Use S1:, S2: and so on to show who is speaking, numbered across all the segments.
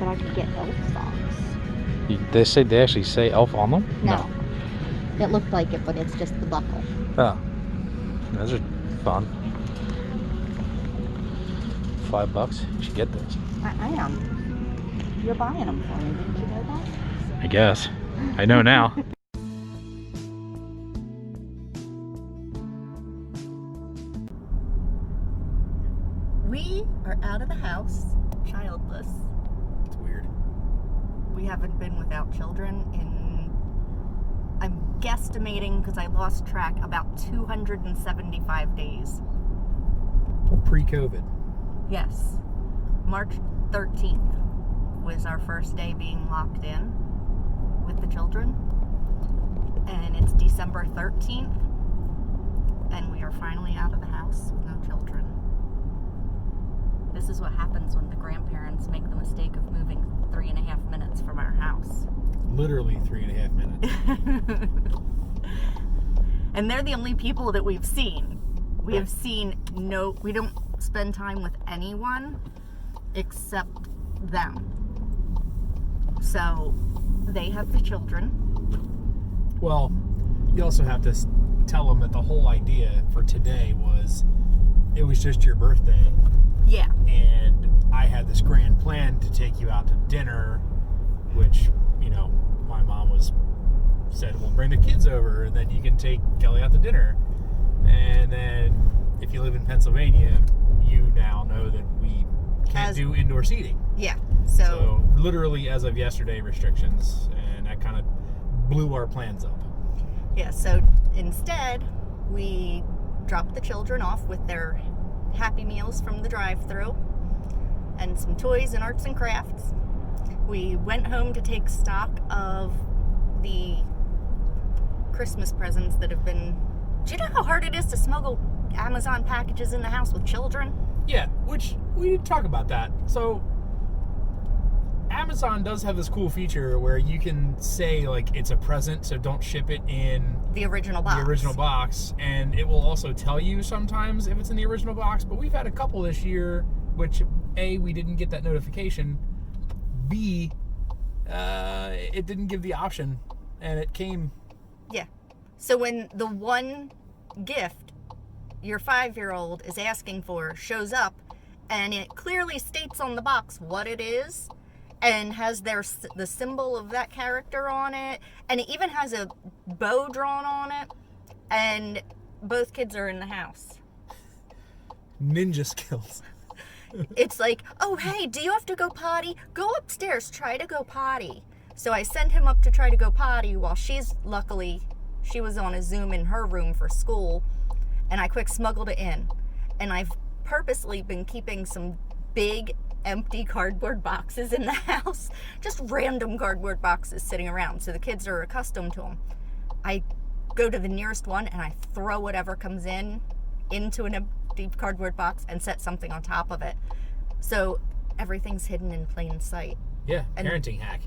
S1: I could get elf socks.
S2: They actually say elf on them?
S1: No. It looked like it, but it's just the buckle.
S2: Oh. Those are fun. $5. You should get those.
S1: I am. You're buying them for me, didn't you know that?
S2: I guess. I know now.
S1: We are out of the house, childless.
S2: It's weird.
S1: We haven't been without children in, I'm guesstimating, because I lost track, about 275 days.
S2: Pre-COVID.
S1: Yes. March 13th was our first day being locked in with the children. And it's December 13th, and we are finally out of the house with no children. This is what happens when the grandparents make the mistake of moving 3.5 minutes from our house.
S2: Literally 3.5 minutes.
S1: And they're the only people that we've seen. We have seen we don't spend time with anyone except them. So they have the children.
S3: Well, you also have to tell them that the whole idea for today was it was just your birthday.
S1: Yeah.
S3: And I had this grand plan to take you out to dinner, which, you know, my mom said, well, bring the kids over and then you can take Kelly out to dinner. And then if you live in Pennsylvania, you now know that we can't do indoor seating.
S1: Yeah.
S3: So literally as of yesterday, restrictions, and that kind of blew our plans up.
S1: Yeah, so instead, we dropped the children off with their Happy Meals from the drive-thru and some toys and arts and crafts. We went home to take stock of the Christmas presents that have been... Do you know how hard it is to smuggle Amazon packages in the house with children?
S3: Yeah, which we did talk about that. So Amazon does have this cool feature where you can say, like, it's a present, so don't ship it in
S1: the original box.
S3: And it will also tell you sometimes if it's in the original box. But we've had a couple this year, which A, we didn't get that notification. B, it didn't give the option, and it came.
S1: Yeah. So when the one gift your 5-year-old is asking for shows up, and it clearly states on the box what it is, and has the symbol of that character on it, and it even has a bow drawn on it, and both kids are in the house.
S3: Ninja skills.
S1: It's like, oh, hey, do you have to go potty? Go upstairs, try to go potty. So I send him up to try to go potty while she was on a Zoom in her room for school, and I quick smuggled it in. And I've purposely been keeping some big empty cardboard boxes in the house, just random cardboard boxes sitting around, so the kids are accustomed to them. I go to the nearest one and I throw whatever comes into an empty cardboard box and set something on top of it, so everything's hidden in plain sight.
S3: Yeah, parenting hack.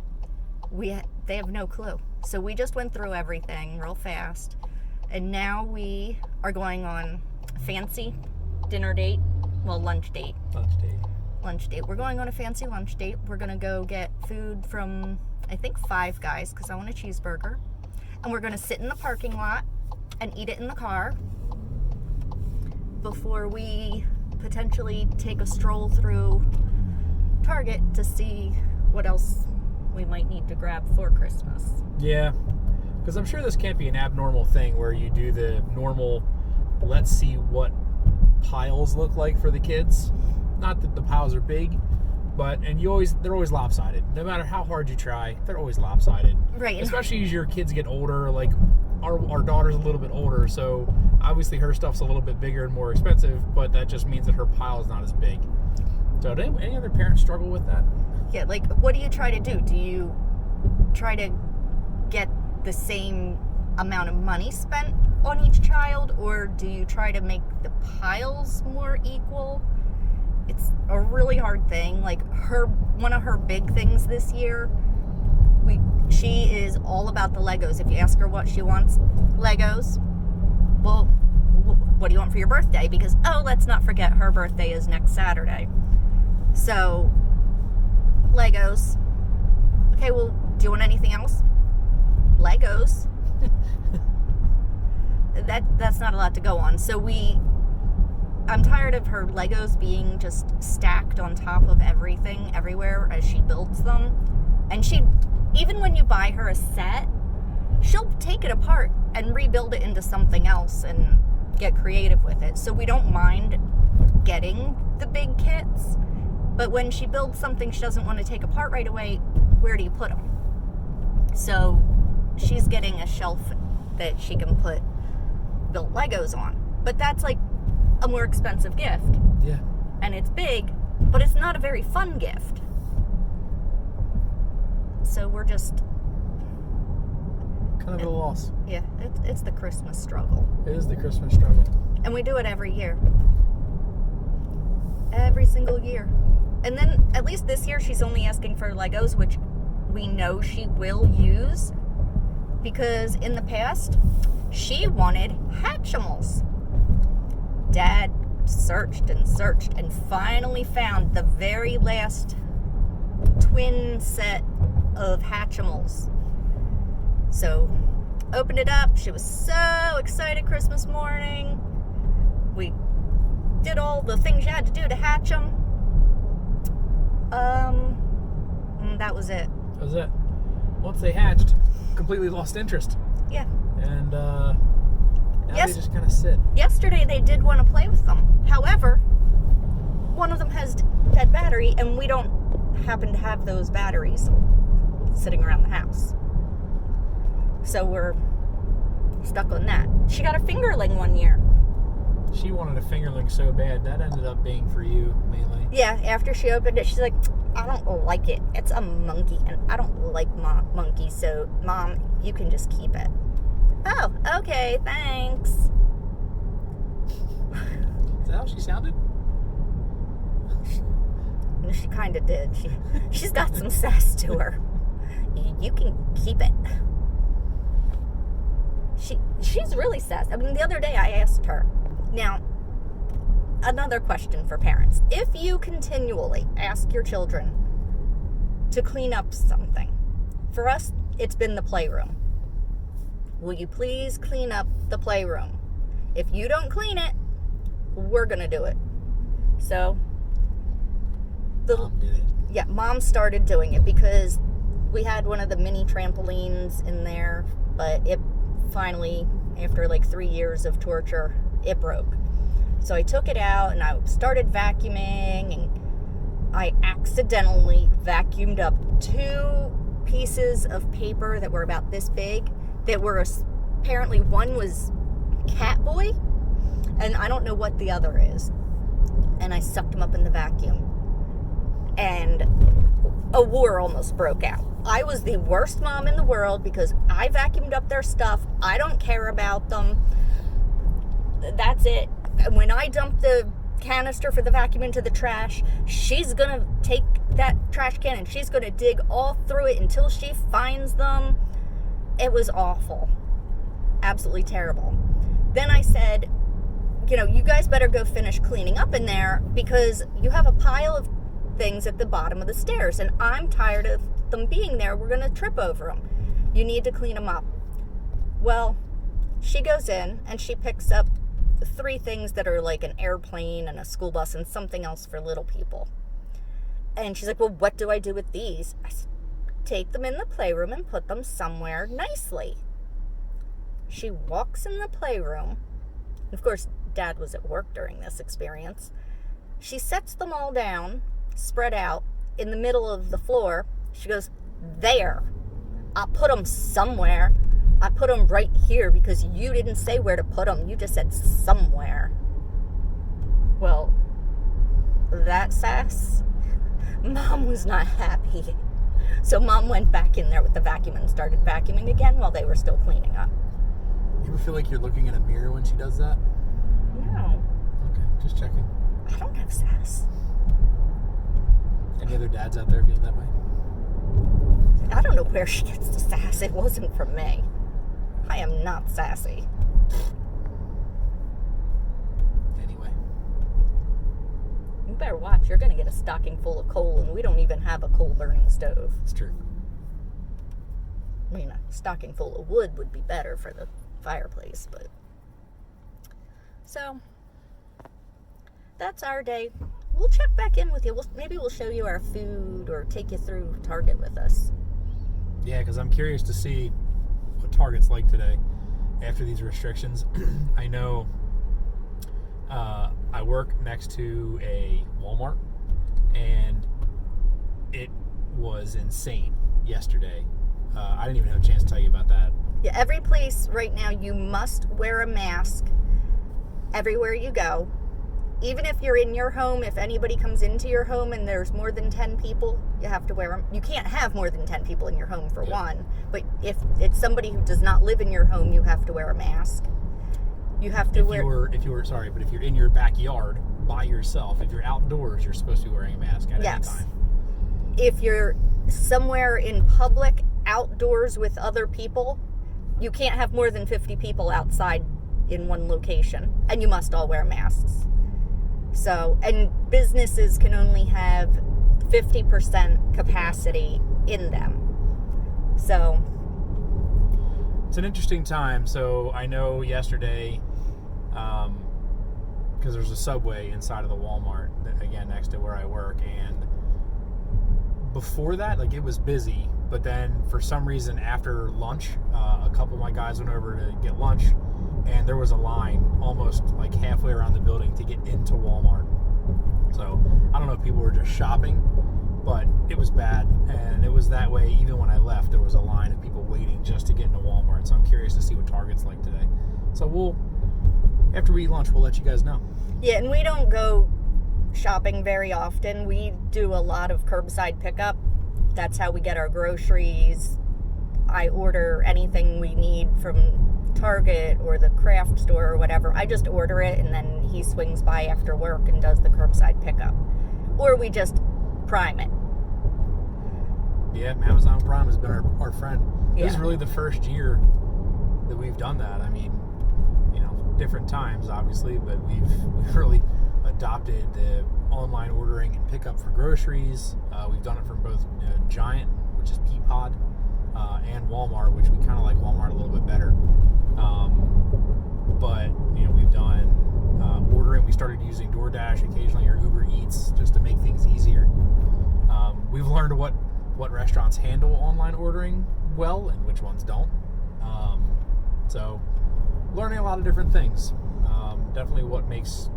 S1: They have no clue. So we just went through everything real fast, and now we are going on a fancy dinner date. Well, lunch date. Lunch date. We're going on a fancy lunch date. We're going to go get food from, I think, Five Guys, because I want a cheeseburger. And we're going to sit in the parking lot and eat it in the car before we potentially take a stroll through Target to see what else we might need to grab for Christmas.
S3: Yeah, because I'm sure this can't be an abnormal thing where you do the normal, let's see what piles look like for the kids. Not that the piles are big, but they're always lopsided. No matter how hard you try, they're always lopsided.
S1: Right.
S3: Especially as your kids get older. Like our daughter's a little bit older, so obviously her stuff's a little bit bigger and more expensive, but that just means that her pile's not as big. So do any other parents struggle with that?
S1: Yeah, like, what do you try to do? Do you try to get the same amount of money spent on each child, or do you try to make the piles more equal? It's a really hard thing. Like, one of her big things this year, she is all about the Legos. If you ask her what she wants, Legos. Well, what do you want for your birthday? Because, let's not forget her birthday is next Saturday. So Legos. Okay, well, do you want anything else? Legos. That's not a lot to go on. So I'm tired of her Legos being just stacked on top of everything everywhere as she builds them. And even when you buy her a set, she'll take it apart and rebuild it into something else and get creative with it. So we don't mind getting the big kits, but when she builds something she doesn't want to take apart right away, where do you put them? So she's getting a shelf that she can put built Legos on. But that's like a more expensive gift.
S2: Yeah.
S1: And it's big, but it's not a very fun gift. So we're just
S2: Kind of at a loss.
S1: yeah, it's the Christmas struggle.
S2: It is the Christmas struggle.
S1: And we do it every year. Every single year. And then at least this year she's only asking for Legos, which we know she will use, because in the past she wanted Hatchimals. Dad searched and finally found the very last twin set of Hatchimals. So opened it up. She was so excited Christmas morning. We did all the things you had to do to hatch them. That was it.
S2: That was it. Once they hatched, completely lost interest.
S1: Yeah.
S2: And now
S1: Yes.
S2: they just kind of sit.
S1: Yesterday they did want to play with them. However, one of them has dead battery, and we don't happen to have those batteries sitting around the house. So we're stuck on that. She got a fingerling one year.
S2: She wanted a fingerling so bad, that ended up being for you, mainly.
S1: Yeah, after she opened it, she's like, I don't like it. It's a monkey, and I don't like monkeys, so Mom, you can just keep it. Oh, okay, thanks.
S2: Is that how she sounded?
S1: She kind of did. She's got some sass to her. You can keep it. She's really sassy. I mean, the other day I asked her. Now, another question for parents. If you continually ask your children to clean up something, for us, it's been the playroom. Will you please clean up the playroom? If you don't clean it, we're going to do it. So,
S2: Mom did it.
S1: yeah, Mom started doing it because we had one of the mini trampolines in there, but it finally, after like 3 years of torture, it broke. So I took it out and I started vacuuming, and I accidentally vacuumed up 2 pieces of paper that were about this big, that were apparently, one was cat boy and I don't know what the other is, and I sucked them up in the vacuum, and a war almost broke out. I was the worst mom in the world because I vacuumed up their stuff. I don't care about them. That's it. When I dump the canister for the vacuum into the trash, she's gonna take that trash can and she's gonna dig all through it until she finds them. It was awful. Absolutely terrible. Then I said, you guys better go finish cleaning up in there, because you have a pile of things at the bottom of the stairs and I'm tired of them being there. We're gonna trip over them. You need to clean them up. Well, she goes in and she picks up 3 things that are like an airplane and a school bus and something else for little people. And she's like, well, what do I do with these? I said, take them in the playroom and put them somewhere nicely. She walks in the playroom. Of course, Dad was at work during this experience. She sets them all down, spread out in the middle of the floor. She goes, there. I'll put them somewhere. I put them right here because you didn't say where to put them. You just said somewhere. Well, that sass, Mom was not happy. So Mom went back in there with the vacuum and started vacuuming again while they were still cleaning up.
S2: You ever feel like you're looking in a mirror when she does that?
S1: No,
S2: Okay, just checking.
S1: I don't have sass.
S2: Any other dads out there feeling that way?
S1: I don't know where she gets the sass. It wasn't from me. I am not sassy.
S2: Anyway.
S1: better watch. You're going to get a stocking full of coal, and we don't even have a coal-burning stove.
S3: It's true.
S1: I mean, a stocking full of wood would be better for the fireplace, but... So, that's our day. We'll check back in with you. Maybe we'll show you our food or take you through Target with us.
S3: Yeah, because I'm curious to see what Target's like today after these restrictions. I know I work next to a Walmart, and it was insane yesterday. I didn't even have a chance to tell you about that.
S1: Yeah, every place right now you must wear a mask everywhere you go. Even if you're in your home, if anybody comes into your home and there's more than 10 people, you have to wear them. You can't have more than 10 people in your home for one. But if it's somebody who does not live in your home, you have to wear a mask. You have to
S3: If you're in your backyard by yourself, if you're outdoors, you're supposed to be wearing a mask at any time.
S1: If you're somewhere in public, outdoors with other people, you can't have more than 50 people outside in one location, and you must all wear masks. So, and businesses can only have 50% capacity in them. So,
S3: it's an interesting time. So I know yesterday, because there's a Subway inside of the Walmart, again, next to where I work, and before that, like, it was busy, but then for some reason after lunch, a couple of my guys went over to get lunch, and there was a line almost like halfway around the building to get into Walmart. So I don't know if people were just shopping, but it was bad, and it was that way even when I left. There was a line of people waiting just to get into Walmart. So I'm curious to see what Target's like today. So after we eat lunch, we'll let you guys know.
S1: Yeah, and we don't go shopping very often. We do a lot of curbside pickup. That's how we get our groceries. I order anything we need from Target or the craft store or whatever. I just order it, and then he swings by after work and does the curbside pickup. Or we just Prime it.
S3: Yeah, Amazon Prime has been our friend.
S1: Yeah.
S3: This is really the first year that we've done that. I mean, different times, obviously, but we've really adopted the online ordering and pickup for groceries. We've done it from both Giant, which is Peapod, and Walmart, which we kind of like Walmart a little bit better. But we've done ordering. We started using DoorDash occasionally, or Uber Eats, just to make things easier. We've learned what restaurants handle online ordering well and which ones don't. So learning a lot of different things. Definitely what makes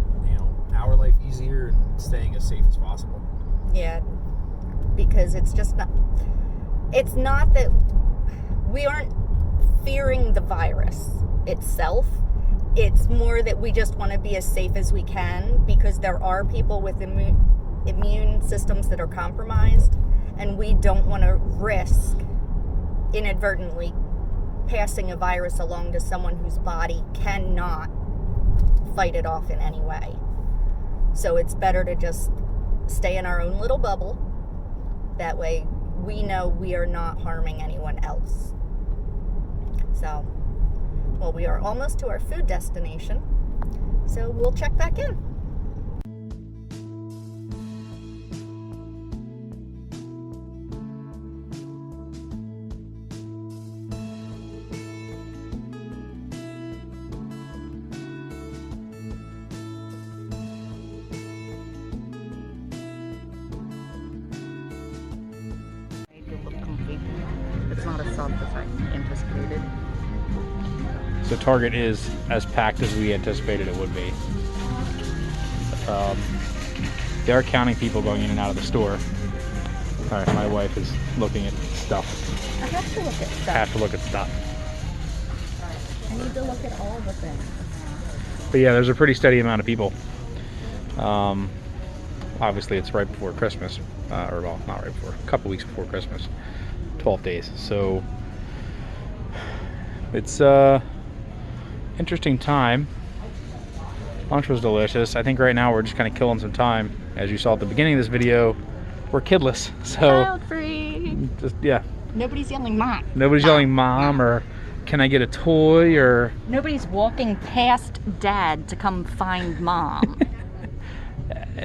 S3: our life easier and staying as safe as possible.
S1: Yeah, because it's not that we aren't fearing the virus itself. It's more that we just want to be as safe as we can, because there are people with immune systems that are compromised, and we don't want to risk inadvertently passing a virus along to someone whose body cannot fight it off in any way. So it's better to just stay in our own little bubble. That way we know we are not harming anyone else. So, well, we are almost to our food destination, so we'll check back in. It's not as soft as I anticipated.
S4: So Target is as packed as we anticipated it would be. They are counting people going in and out of the store. All right, my wife is looking at stuff.
S1: I have to look at stuff.
S4: Have to look at stuff.
S1: I need to look at all the things.
S4: But yeah, there's a pretty steady amount of people. Obviously, it's right before Christmas, or well, not right before, a couple weeks before Christmas, 12 days. So it's interesting time. Lunch was delicious. I think right now we're just kind of killing some time. As you saw at the beginning of this video, we're kidless. So
S1: Child-free.
S4: just, yeah.
S1: Nobody's yelling mom.
S4: Nobody's yelling mom or can I get a toy or
S1: Nobody's walking past dad to come find mom.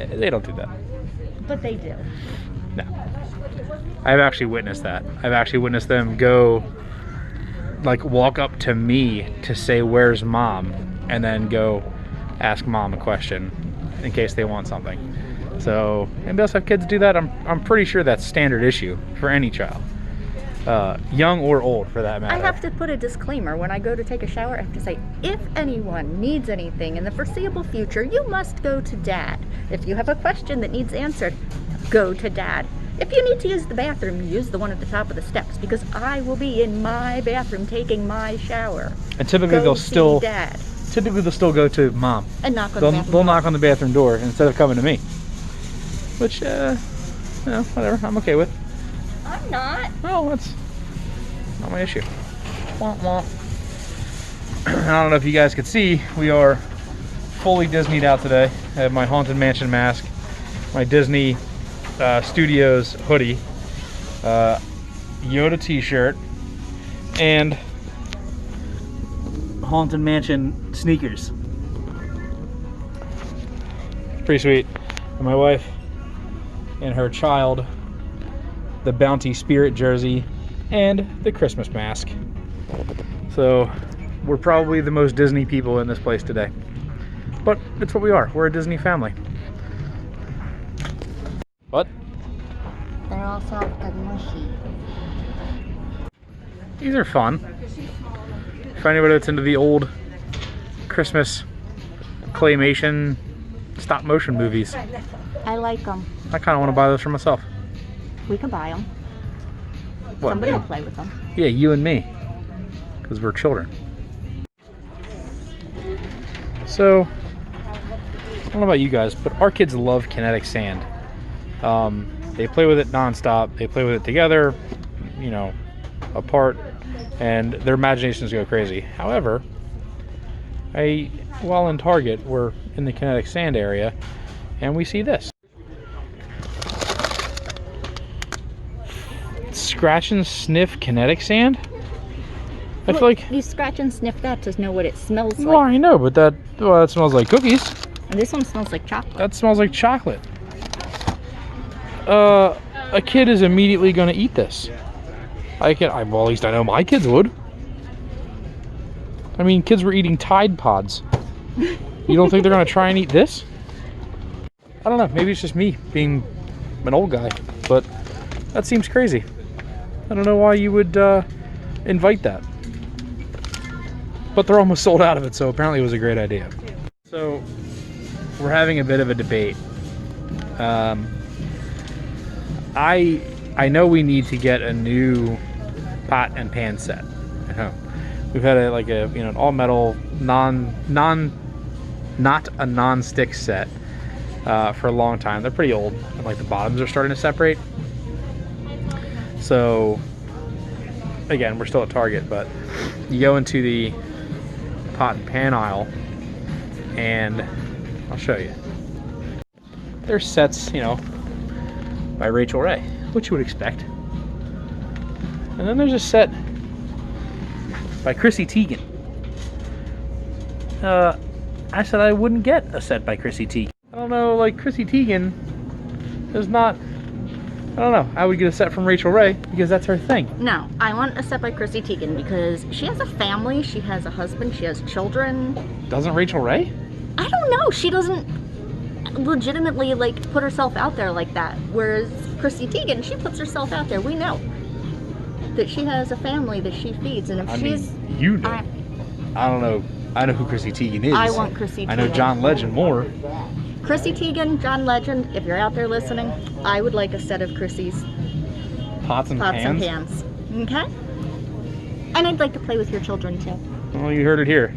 S4: They don't do that.
S1: But they do.
S4: No. I've actually witnessed that. I've actually witnessed them go, like, walk up to me to say, "Where's mom?" and then go ask mom a question in case they want something. So, anybody else have kids do that? I'm pretty sure that's standard issue for any child. Young or old, for that matter.
S1: I have to put a disclaimer when I go to take a shower. I have to say, if anyone needs anything in the foreseeable future, you must go to Dad. If you have a question that needs answered, go to Dad. If you need to use the bathroom, use the one at the top of the steps, because I will be in my bathroom taking my shower.
S4: And typically
S1: Go
S4: they'll
S1: see
S4: still
S1: Dad
S4: go to mom.
S1: and knock on the bathroom
S4: They'll
S1: door.
S4: knock on the bathroom door instead of coming to me. Which, whatever, I'm okay with.
S1: I'm not.
S4: Well, that's not my issue. Wah, wah. I don't know if you guys could see, we are fully Disneyed out today. I have my Haunted Mansion mask, my Disney Studios hoodie, Yoda t-shirt, and Haunted Mansion sneakers. Pretty sweet. And my wife and her child, the Bounty Spirit jersey, and the Christmas mask. So we're probably the most Disney people in this place today. But it's what we are. We're a Disney family. What?
S1: They're all soft and mushy.
S4: These are fun. For anybody that's into the old Christmas claymation stop motion movies,
S1: I like them.
S4: I kind of want to buy those for myself.
S1: We can buy them.
S4: What?
S1: Somebody will play with them.
S4: Yeah, you and me, because we're children. So, I don't know about you guys, but our kids love kinetic sand. They play with it nonstop. They play with it together, you know, apart, and their imaginations go crazy. However, while in Target, we're in the kinetic sand area, and we see this. Scratch and sniff kinetic sand? I feel like...
S1: You scratch and sniff that to know what it smells like.
S4: Well, I know, but that smells like cookies.
S1: And this one smells like chocolate.
S4: That smells like chocolate. A kid is immediately going to eat this. Well, at least I know my kids would. I mean, kids were eating Tide Pods. You don't think they're going to try and eat this? I don't know. Maybe it's just me being an old guy, but that seems crazy. I don't know why you would invite that. But they're almost sold out of it, so apparently it was a great idea. So, we're having a bit of a debate. I know we need to get a new pot and pan set at home. We've had an all metal not a non-stick set for a long time. They're pretty old, and like the bottoms are starting to separate. So again, we're still at Target, but you go into the pot and pan aisle, and I'll show you. There's sets, by Rachel Ray, which you would expect. And then there's a set by Chrissy Teigen. I said I wouldn't get a set by Chrissy Teigen. I don't know, Chrissy Teigen is not... I don't know. I would get a set from Rachel Ray because that's her thing.
S1: No, I want a set by Chrissy Teigen because she has a family, she has a husband, she has children.
S4: Doesn't Rachel Ray?
S1: I don't know. She doesn't legitimately put herself out there like that. Whereas Chrissy Teigen, she puts herself out there. We know that she has a family that she feeds, and if she's...
S4: You know. I don't know. I know who Chrissy Teigen is.
S1: I want Chrissy Teigen.
S4: I know John Legend more.
S1: Chrissy Teigen, John Legend, if you're out there listening, I would like a set of Chrissy's
S4: pots and pans.
S1: Okay? And I'd like to play with your children too.
S4: Well, you heard it here.